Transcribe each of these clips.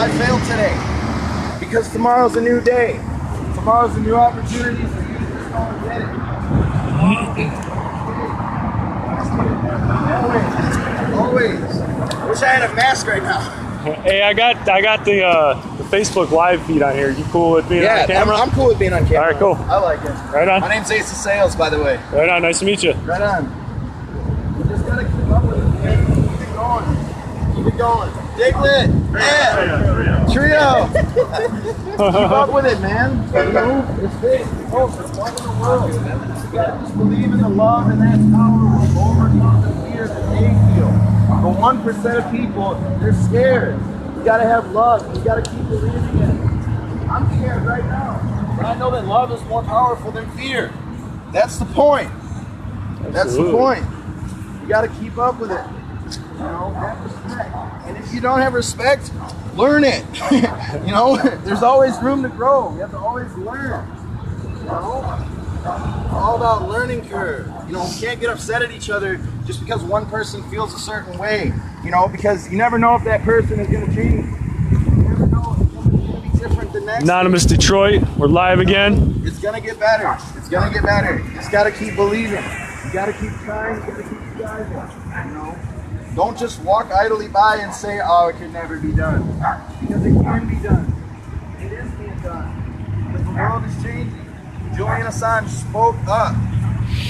I failed today. Because tomorrow's a new day. Tomorrow's a new opportunity, so you just don't get it. Always. I wish I had a mask right now. Hey, I got the Facebook live feed on here. You cool with being on camera? I'm cool with being on camera. All right, cool. I like it. Right on. My name's Ace of Sales, by the way. Right on. Nice to meet you. Right on. You just gotta keep up with it, man. Keep it going. Keep it going. Diglett. Yeah. Trio. Keep up with it, man. You know, it's big. Oh, it's one in the world. You gotta just believe in the love, and that's power will overcome the fear that they feel. But 1% of people, they're scared. You gotta have love. You gotta keep believing in it. I'm scared right now, but I know that love is more powerful than fear. That's the point. That's the point. You gotta keep up with it. You know, have respect. And if you don't have respect, learn it. You know, there's always room to grow. You have to always learn. You know, it's all about learning curve. You know, we can't get upset at each other just because one person feels a certain way. You know, because you never know if that person is going to change. You never know if somebody's going to be different the next. Anonymous Detroit, we're live again. It's going to get better. It's going to get better. You just got to keep believing. You got to keep trying. You got to keep striving. You know, don't just walk idly by and say, "Oh, it can never be done," because it can be done. It is being done. But the world is changing. Julian Assange spoke up.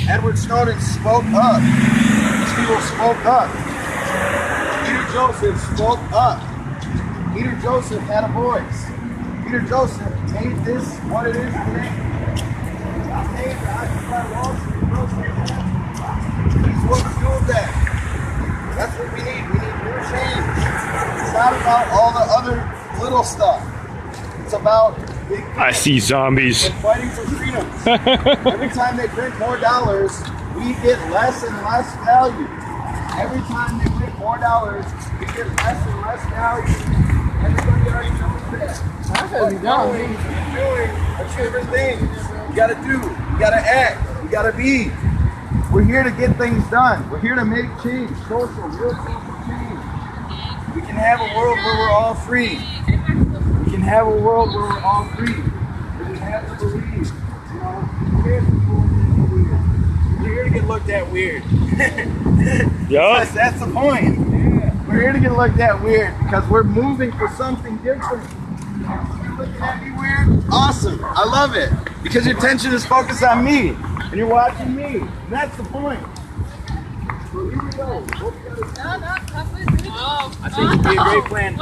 Edward Snowden spoke up. These people spoke up. Peter Joseph spoke up. Peter Joseph had a voice. Peter Joseph made this what it is today. I made the Occupy Wall Street. He's what fueled that. That's what we need. We need real change. It's not about all the other little stuff. It's about big things. I see zombies. We're fighting for freedom. Every time they print more dollars, we get less and less value. Every time they print more dollars, we get less and less value. Everybody already knows that. That's what we're doing a different thing. You gotta do, you gotta act, you gotta be. We're here to get things done. We're here to make change, real social change. We can have a world where we're all free. We can have a world where we're all free. We just have to believe. You know, we're here to get looked at weird. Yeah. That's the point. We're here to get looked at weird because we're moving for something different. You're looking at me weird? Awesome. I love it. Because your attention is focused on me. And you're watching me. And that's the point. So here we go. I think it'd be a great plan.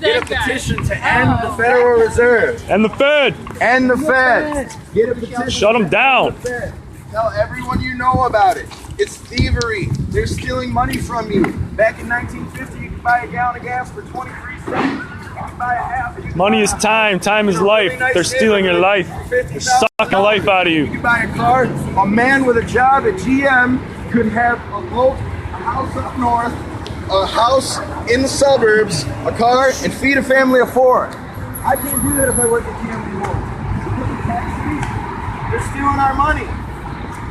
Get a petition to end the Federal Reserve. And the Fed. End the Fed. Get a petition. Shut them down. Tell everyone you know about it. It's thievery. They're stealing money from you. Back in 1950, you could buy a gallon of gas for 23 cents. You could buy a half. Money is time. Time is life. They're stealing your life. They're sucking life out of you. You could buy a car. A man with a job at GM could have a boat, a house up north, a house in the suburbs, a car, and feed a family of 4. I can't do that if I work at GM anymore. They're stealing our money.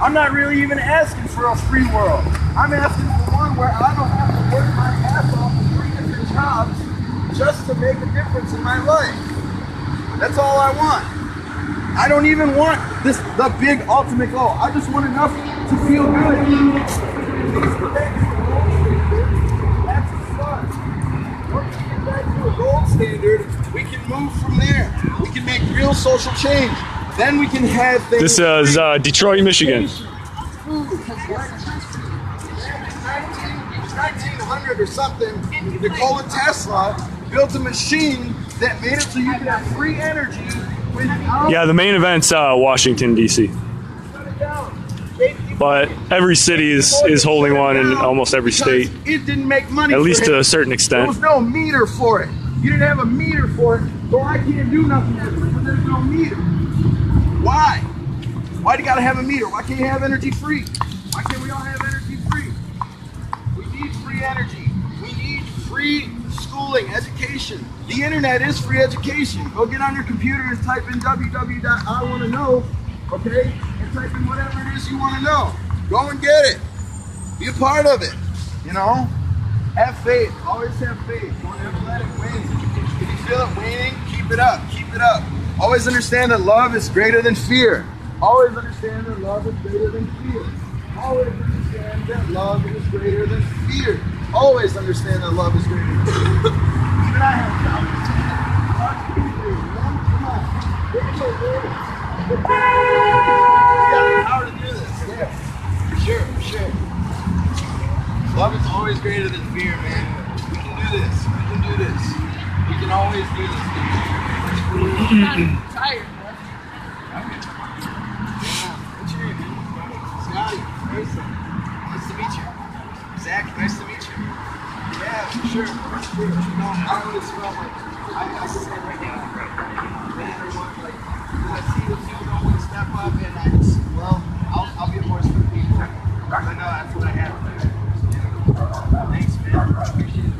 I'm not really even asking for a free world. I'm asking for one where I don't have to work my ass off for 3 different jobs just to make a difference in my life. That's all I want. I don't even want the big ultimate goal. I just want enough to feel good. That's the start. Once we get back to a gold standard, we can move from there. We can make real social change. Then we can have things. This is Detroit, Michigan. 1900 or something, Nikola Tesla built a machine that made it so you could have free energy without. Yeah, the main event's Washington, D.C. But every city is holding one in almost every state. It didn't make money. At least for to him. a certain There extent. was no meter for it. You didn't have a meter for it, so I can't do nothing with it, but there's no meter. Why? Why do you gotta have a meter? Why can't you have energy free? Why can't we all have energy free? We need free energy. We need free schooling, education. The internet is free education. Go get on your computer and type in www.iwanna-know, okay? And type in whatever it is you wanna know. Go and get it. Be a part of it, you know? Have faith. Always have faith. Don't ever let it wane. If you feel it it up. Keep it up. Always understand that love is greater than fear. Always understand that love is greater than fear. Always understand that love is greater than fear. Always understand that love is greater than fear. Even I have doubts. Come on. You got the power to do this. Yeah. For sure, for sure. Love is always greater than fear, man. We can do this. We can do this. We can always do this. I'm tired. What's your name? Scotty. Mason. Nice to meet you. Zach, nice to meet you. Yeah, for sure. For sure. No, I always felt like I sit right now. Man, everyone, like, I see the two don't want to step up, and I just, well, I'll be a voice for the people. I know that's what I have to do. Thanks, man. I appreciate it.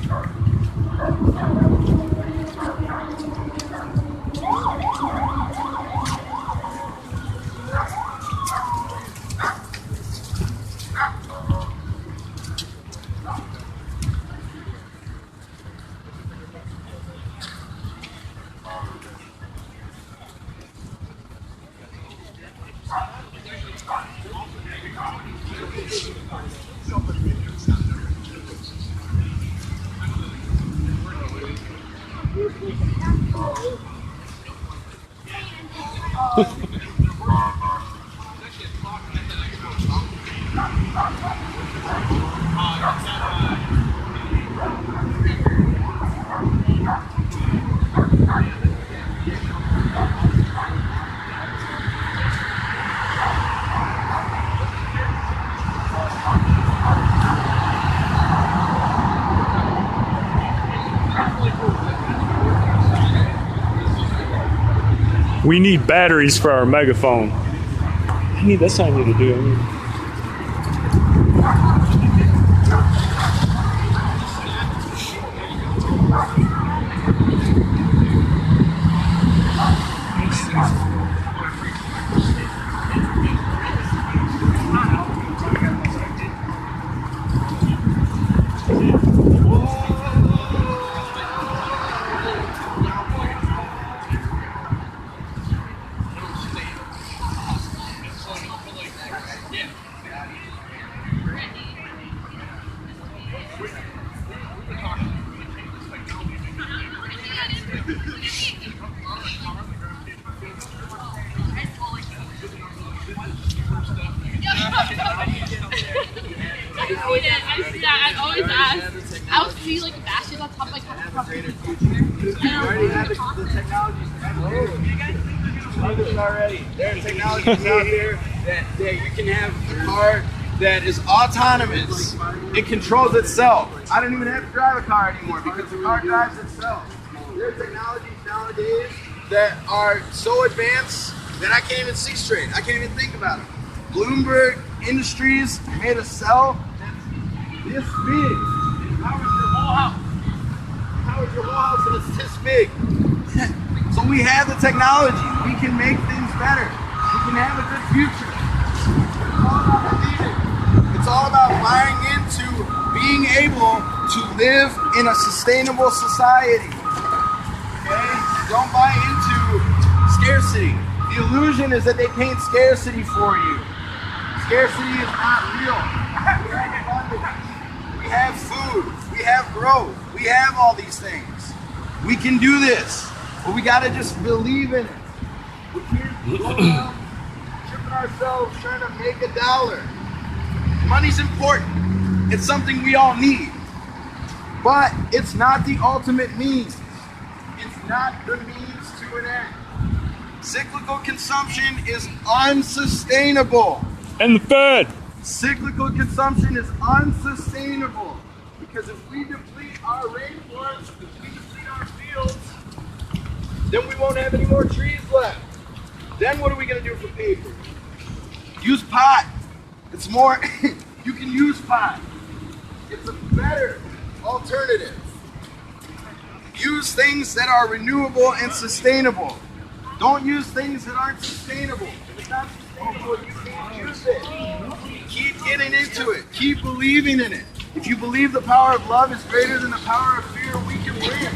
We need batteries for our megaphone. That's what I need to do. I always ask. I would see like baskets on top of my cup. You already have the technologies. Already. There are technologies out there that you can have a car that is autonomous. It controls itself. I don't even have to drive a car anymore because the car drives itself. There are technologies nowadays that are so advanced that I can't even see straight. I can't even think about it. Bloomberg Industries made a cell that's this big. It powers your whole house. It powers your whole house and it's this big. So we have the technology. We can make things better. We can have a good future. It's all about believing. It's all about buying into being able to live in a sustainable society. Okay? Don't buy into scarcity. The illusion is that they paint scarcity for you. Scarcity is not real. We're in abundance. We have food. We have growth. We have all these things. We can do this. But we gotta just believe in it. We can't go around tripping ourselves trying to make a dollar. Money's important. It's something we all need. But it's not the ultimate means. It's not the means to an end. Cyclical consumption is unsustainable. And the Fed. Cyclical consumption is unsustainable. Because if we deplete our rainforests, if we deplete our fields, then we won't have any more trees left. Then what are we going to do for paper? Use pot. It's more, you can use pot. It's a better alternative. Use things that are renewable and sustainable. Don't use things that aren't sustainable. If it's not sustainable, you can't use it. Keep getting into it. Keep believing in it. If you believe the power of love is greater than the power of fear, we can win.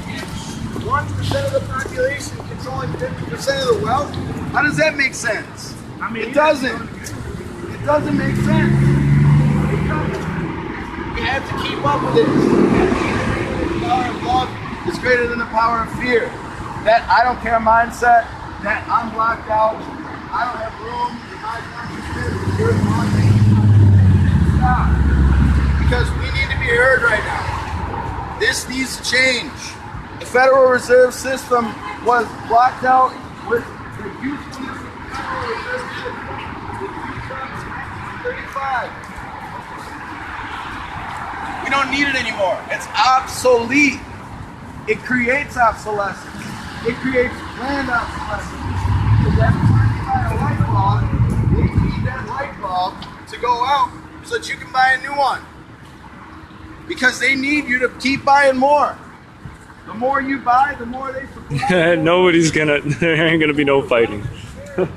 1% of the population controlling 50% of the wealth? How does that make sense? I mean, It doesn't. It doesn't make sense. It doesn't. We have to keep up with this. The power of love is greater than the power of fear. That I don't care mindset, that I'm blocked out, I don't have room in my consciousness, you're talking. Stop. Because we need to be heard right now. This needs to change. The Federal Reserve System was blocked out with the usefulness of the Federal Reserve System with 1935. We don't need it anymore. It's obsolete. It creates obsolescence. It creates land obsolescence. Because every time you buy a light bulb, they need that light bulb to go out so that you can buy a new one. Because they need you to keep buying more. The more you buy, the more they supply. Nobody's gonna. There ain't gonna be no fighting. It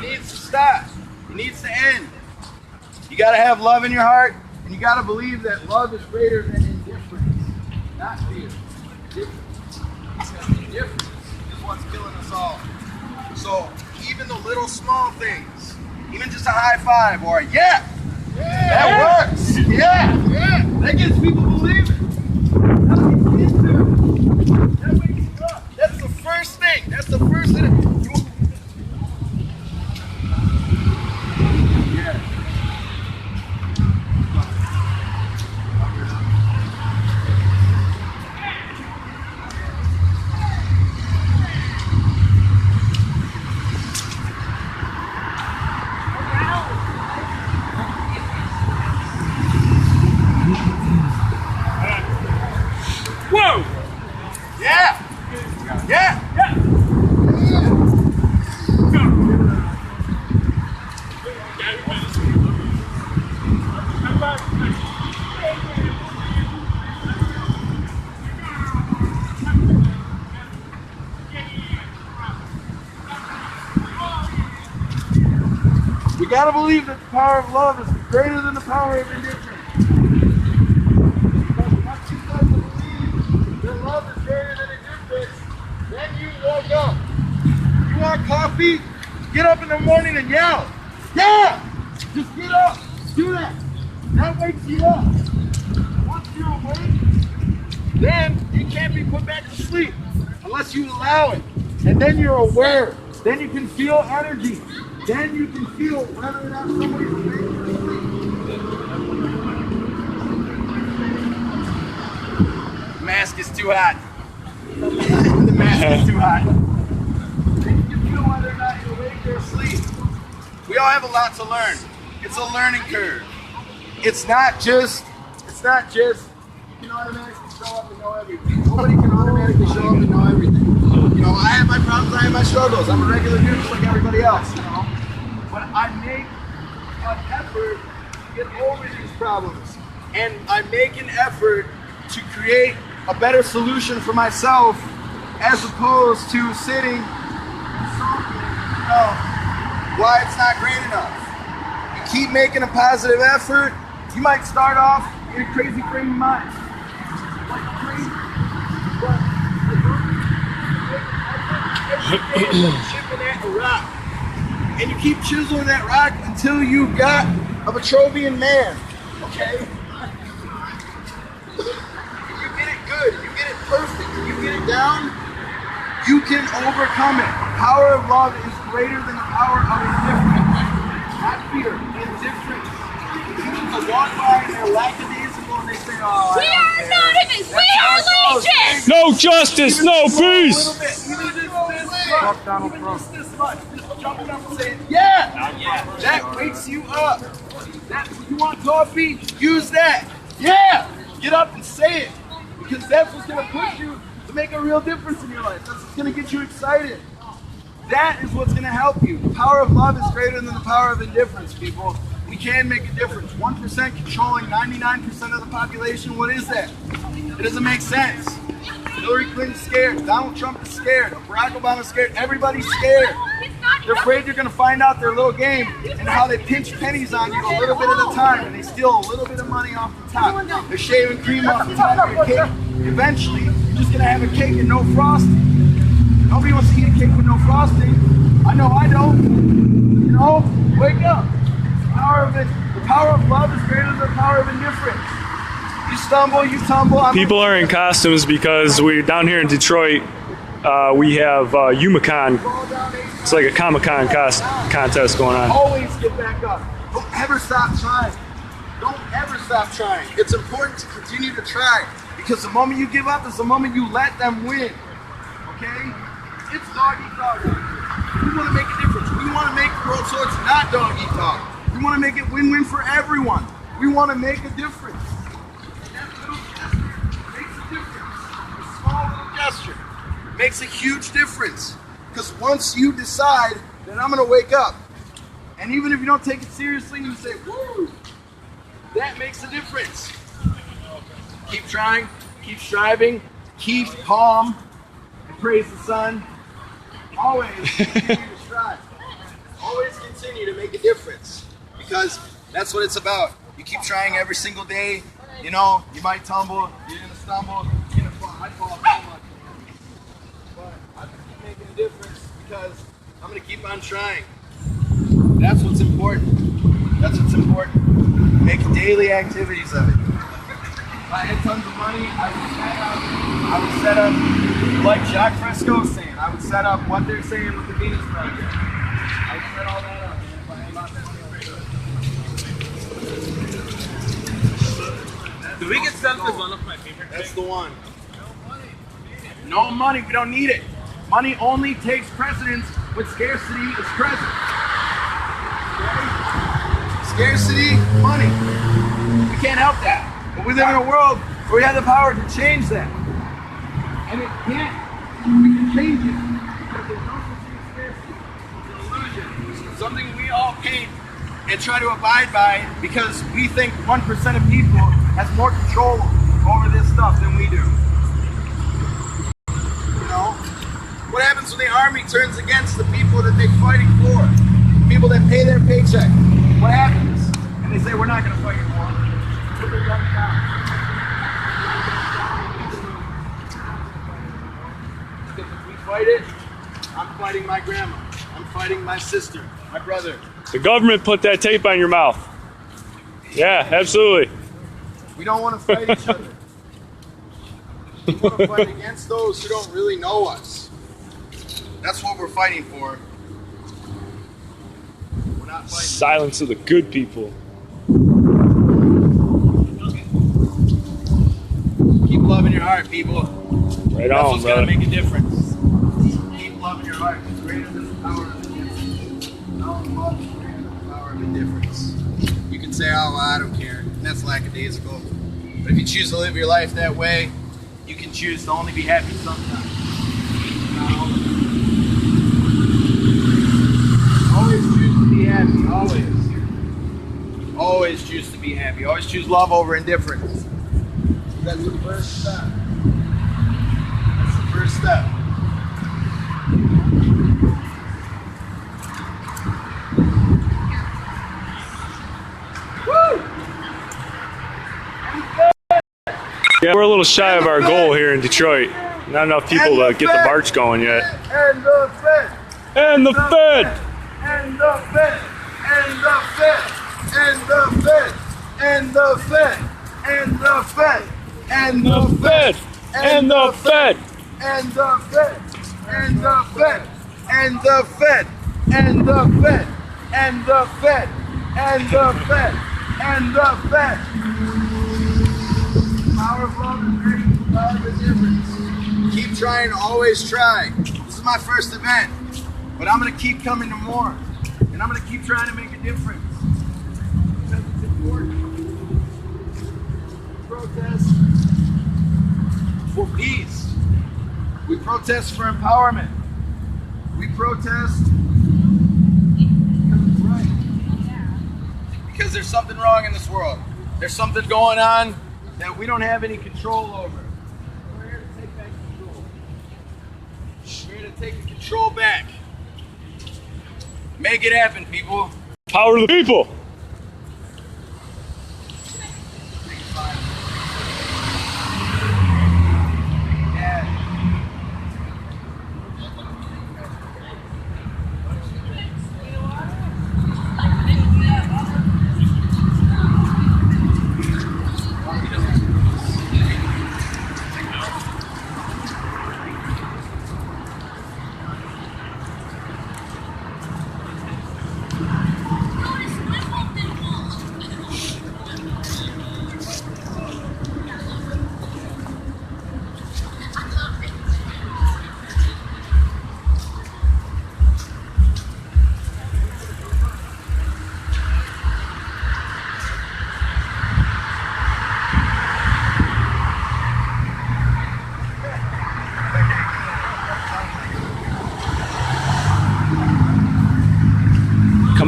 needs to stop. It needs to end. You got to have love in your heart, and you got to believe that love is greater than indifference, not fear. Indifference is what's killing us all. So even the little small things, even just a high five or a yeah, that works. Yeah, that gets people believing. That wakes you up. That's the first thing. That's the first thing. Whoa! Yeah! Yeah! Yeah! You gotta believe that the power of love is greater than the power of indifference. Once you start to believe that love is greater than indifference, then you woke up. You want coffee? Get up in the morning and yell. Yeah! Just get up. Do that. That wakes you up. Once you're awake, then you can't be put back to sleep unless you allow it. And then you're aware. Then you can feel energy. Then you can feel whether or not somebody's awake or asleep. The mask is too hot. The mask is too hot. Then you can feel whether or not you're awake or asleep. We all have a lot to learn. It's a learning curve. It's not just, you can automatically show up and know everything. Nobody can automatically show up and know everything. You know, I have my problems, I have my struggles. I'm a regular dude just like everybody else, you know. But I make an effort to get over these problems. And I make an effort to create a better solution for myself as opposed to sitting and sulking, you know, why it's not great enough. You keep making a positive effort, you might start off in a crazy frame of mind. Like crazy. But chipping at a rock. And you keep chiseling that rock until you've got a Petrovian man. Okay? If you get it good, if you get it perfect, if you get it down, you can overcome it. The power of love is greater than the power of indifference. Not fear, indifference. People walk by and they're lackadaisical and they say, oh, We are not in this. We are legion. No justice, no peace. Donald Trump. This much. Just jumping up and saying, yeah! That wakes you up. You want coffee? Use that. Yeah! Get up and say it. Because that's what's going to push you to make a real difference in your life. That's what's going to get you excited. That is what's going to help you. The power of love is greater than the power of indifference, people. We can make a difference. 1% controlling 99% of the population. What is that? It doesn't make sense. Hillary Clinton's scared. Donald Trump is scared. Barack Obama's scared. Everybody's scared. They're afraid you're going to find out their little game and how they pinch pennies on you a little bit at a time and they steal a little bit of money off the top. They're shaving cream off the top of your cake. eventually you're just gonna have a cake and no frosting. Nobody wants to eat a cake with no frosting. I know I don't. You know, wake up. The power of love is greater than the power of indifference. You stumble, you tumble. People are in costumes because we down here in Detroit. We have UMaCon. It's like a Comic-Con contest going on. Always get back up. Don't ever stop trying. Don't ever stop trying. It's important to continue to try because the moment you give up is the moment you let them win. Okay? It's dog eat dog. We want to make a difference. We want to make the world so it's not dog eat dog. We want to make it win-win for everyone. We want to make a difference. And that little gesture makes a difference. A small little gesture makes a huge difference. Because once you decide that I'm going to wake up, and even if you don't take it seriously, you say, woo, that makes a difference. Keep trying, keep striving, keep calm, and praise the sun. Always continue to strive. Always continue to make a difference. Because that's what it's about. You keep trying every single day. You know, you might tumble, you're going to stumble, you're going to fall. I fall so much. But I keep making a difference because I'm going to keep on trying. That's what's important. That's what's important. Make daily activities of it. If I had tons of money, I would set up like Jacques Fresco's saying. I would set up what they're saying with the Venus Project. I would set all that up. If I had lots of money. Do we get sent is one of my favorite That's things. the one. No money. We don't need it. Money only takes precedence when scarcity is present. Okay? Scarcity, money. We can't help that. But we live in a world where we have the power to change that. And it can't. We can change it. Because there's no such thing as scarcity. It's an illusion. It's something we all paint and try to abide by because we think 1% of people has more control over this stuff than we do. You know? What happens when the army turns against the people that they're fighting for? People that pay their paycheck. What happens? And they say, we're not going to fight your war. Put their guns down. Because if we fight it, I'm fighting my grandma. I'm fighting my sister, my brother. The government put that tape on your mouth. Yeah, absolutely. We don't want to fight each other. We want to fight against those who don't really know us. That's what we're fighting for. We're not fighting. Silence of the good people. Keep loving your heart, people. Right That's on, what's brother. going to make a difference. Keep loving your heart. It's greater than the power of indifference. No love is greater than the power of indifference. You can say, oh, well, I don't care. And that's lackadaisical. But if you choose to live your life that way, you can choose to only be happy sometimes. Not always. Always choose to be happy. Always. Always choose to be happy. Always choose love over indifference. That's the first step. That's the first step. Woo! Yeah, we're a little shy of our goal here in Detroit. Not enough people to get the march going yet. And the Fed. And the Fed! And the Fed. And the Fed. And the Fed. And the Fed. And the Fed. And The Fed! And the Fed! And the Fed. And the Fed. And the Fed. And the Fed. And the Fed. And the Fed. And the Fed. Power of love is great. Power of indifference. Keep trying, always try. This is my first event, but I'm going to keep coming to more. And I'm going to keep trying to make a difference. Because it's important. We protest for peace. We protest for empowerment. We protest because it's right. Because there's something wrong in this world. There's something going on that we don't have any control over. We're here to take back control. We're here to take the control back. Make it happen, people. Power to the people!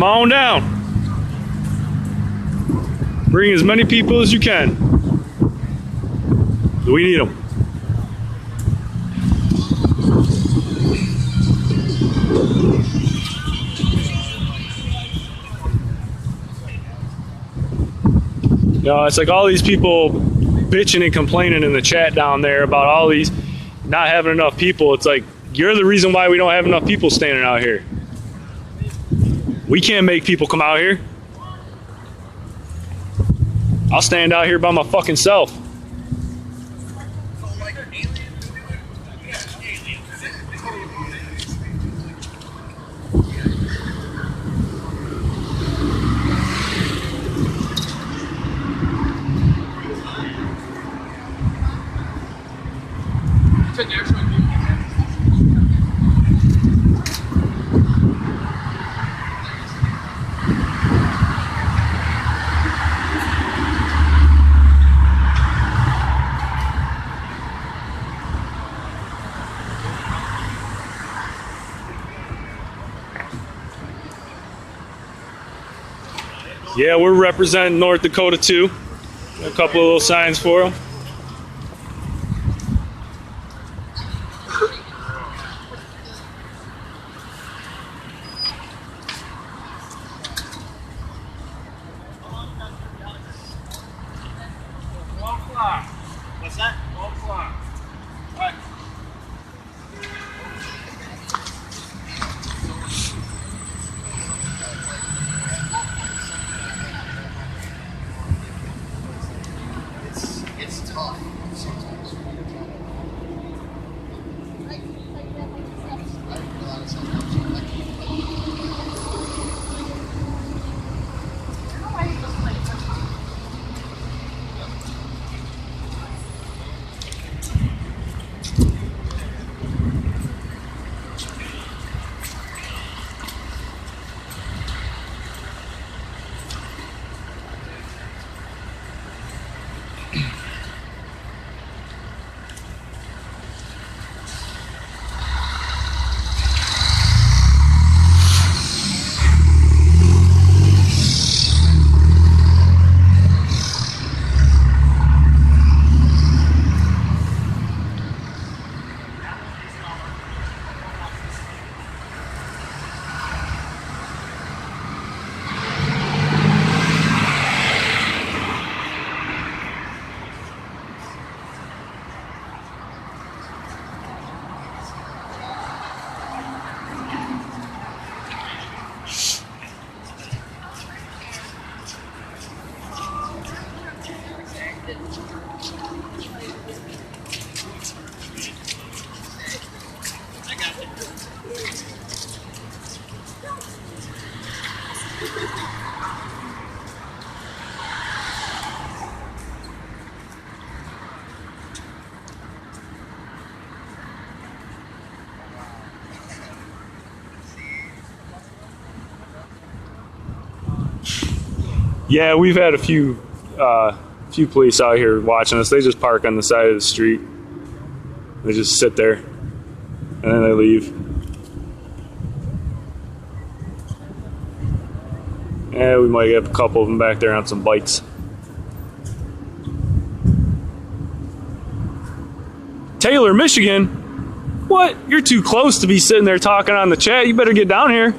Come on down. Bring as many people as you can. We need them. You know, it's like all these people bitching and complaining in the chat down there about all these not having enough people. It's like, you're the reason why we don't have enough people standing out here. We can't make people come out here. I'll stand out here by my fucking self. Yeah, we're representing North Dakota too. A couple of little signs for them. What's that? 12 o'clock. All right. It's tough sometimes. Yeah, we've had a few police out here watching us. They just park on the side of the street. They just sit there, and then they leave. Yeah, we might have a couple of them back there on some bikes. Taylor, Michigan? What? You're too close to be sitting there talking on the chat. You better get down here.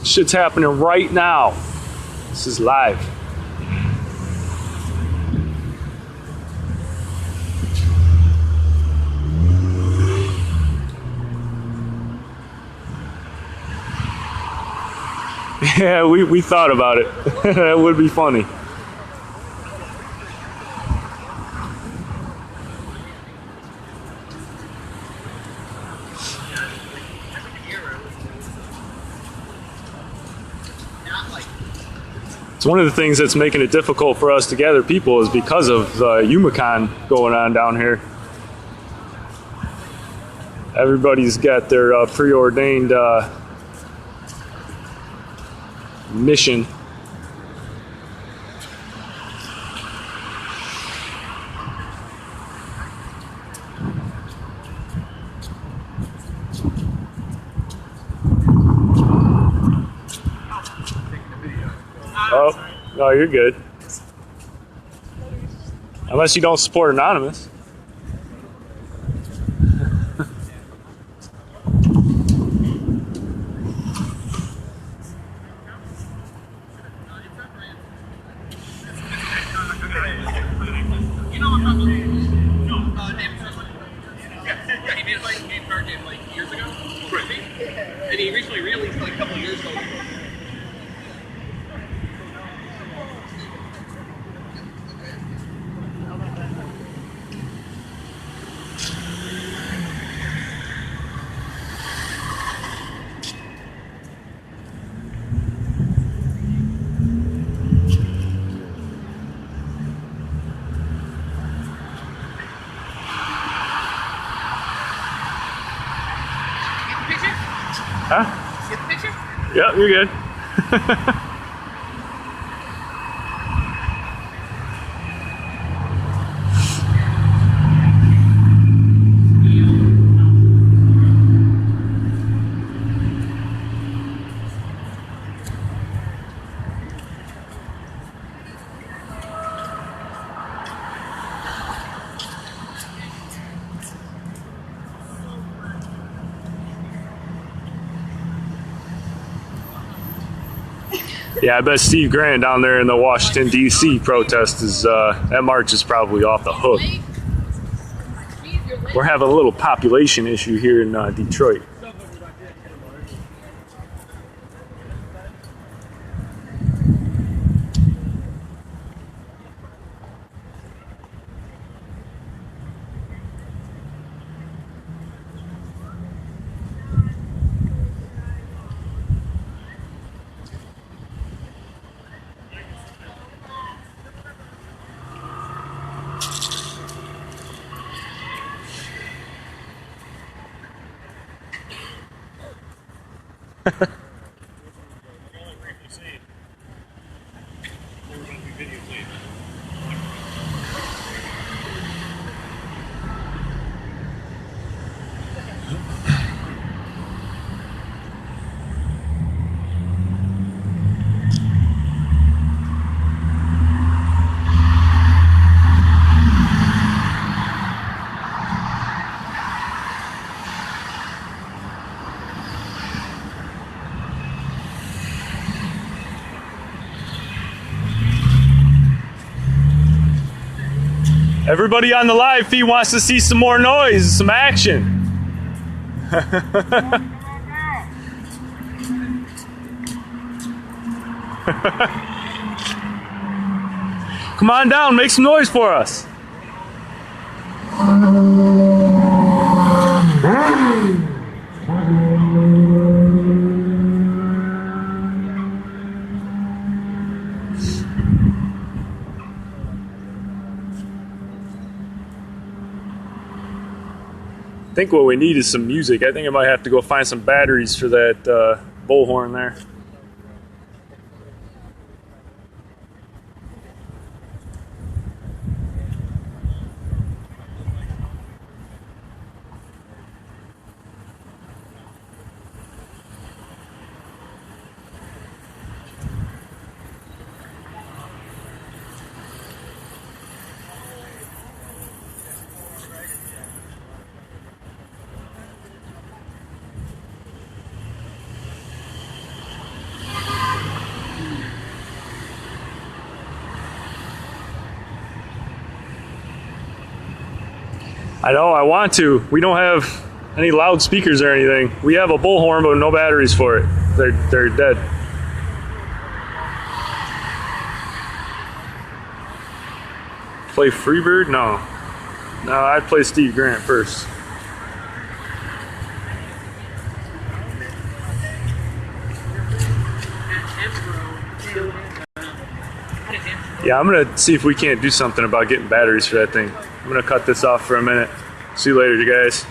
Shit's happening right now. This is live. Yeah, we thought about it. That would be funny. It's one of the things that's making it difficult for us to gather people is because of the YumaCon going on down here. Everybody's got their preordained mission. Oh, no, you're good. Unless you don't support Anonymous. You know what I'm talking about? No, David Sutherland. Yeah, he made a fighting game card game like years ago. Right. And he recently released like a couple of years ago. Huh? Get the picture? Yep, you're good. Yeah, I bet Steve Grant down there in the Washington, D.C. protest is, that march is probably off the hook. Late. Jeez, you're late. We're having a little population issue here in Detroit. Everybody on the live feed wants to see some more noise, some action. Come on down, make some noise for us. I think what we need is some music. I think I might have to go find some batteries for that bullhorn there. I know, I want to. We don't have any loudspeakers or anything. We have a bullhorn, but no batteries for it. They're dead. Play Freebird? No. No, I'd play Steve Grant first. Yeah, I'm gonna see if we can't do something about getting batteries for that thing. I'm gonna cut this off for a minute. See you later, you guys.